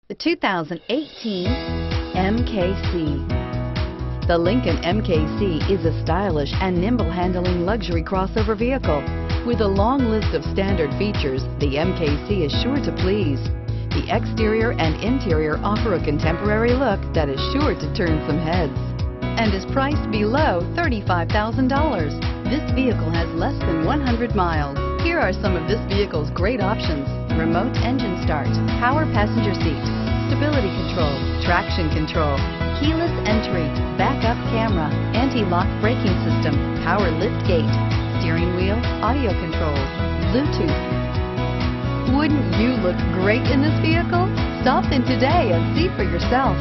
The 2018 MKC. The Lincoln MKC is a stylish and nimble handling luxury crossover vehicle. With a long list of standard features, the MKC is sure to please. The exterior and interior offer a contemporary look that is sure to turn some heads and is priced below $35,000. This vehicle has less than 100 miles. Here are some of this vehicle's great options: remote engine start, power passenger seat, stability control, traction control, keyless entry, backup camera, anti-lock braking system, power lift gate, steering wheel audio controls, Bluetooth. Wouldn't you look great in this vehicle? Stop in today and see for yourself.